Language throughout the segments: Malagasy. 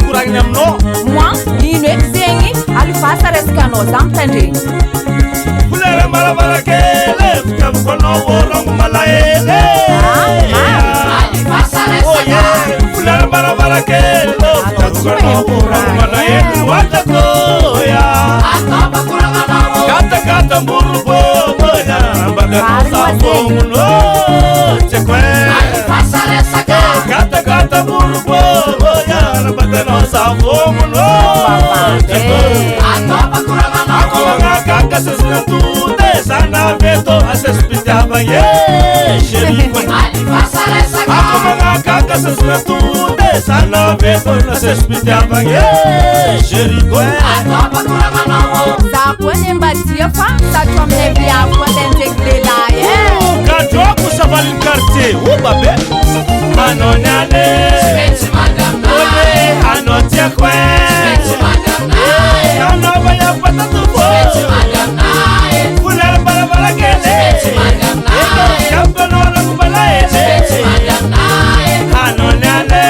Moi, ino eky zegny alifasa resaka anao zah mitandregny Fulera maravara kele Fikabuko anao orango malahele alifasa resaka Fulera maravara kele Fikabuko anao orango malahele Watakoya Gata gata murubo Boya Mbagano safonguno Chekwe alifasa resaka Gata gata murubo Boya Mbagano safonguno Chekwe Kaka sesna tude sana veto asespitaba ye sherifa alifasa resaka Akoma kaka sesna tude sana veto asespitaba ye sherifa Zakone mbadia fa Sato amnevi afwa dentek delaye Kajoku savali quartier Ubabe Anonyane Speci madame Anotiekwe Speci madame Anobaya patatubo Fulera barabara kele Kampanora kubalae Anonyane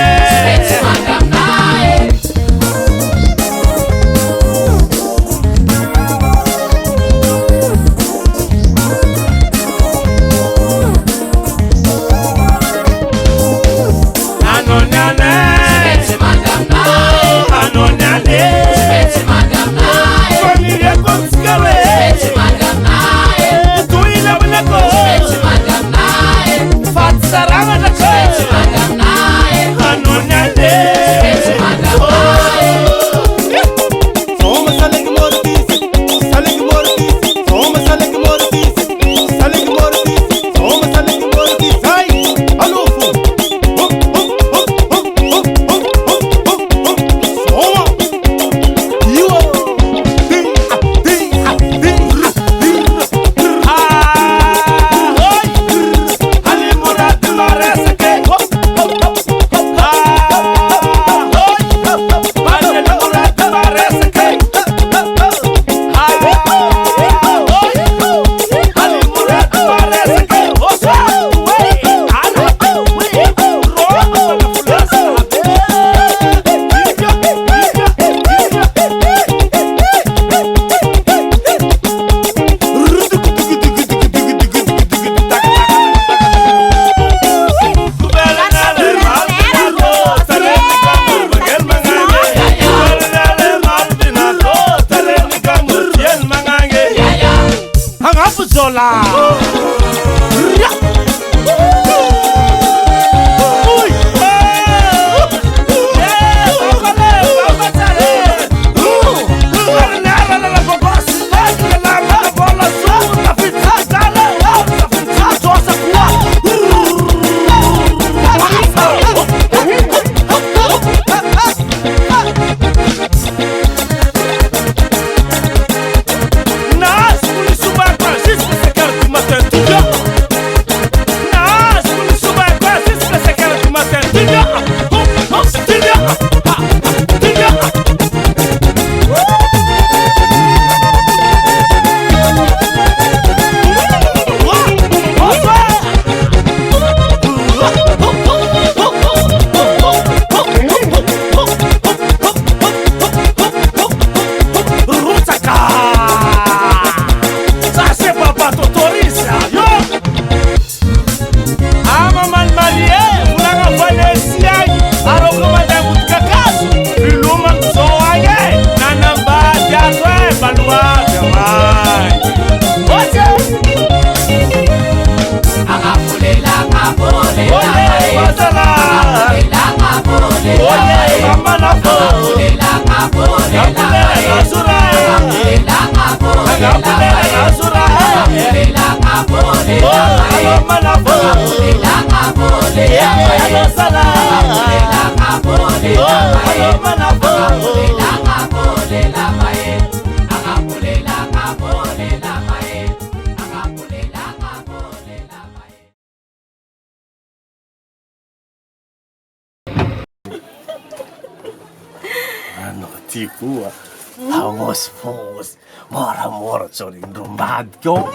Ano tipu ah. Hangos fos. Mora-mora sorin rumad ko.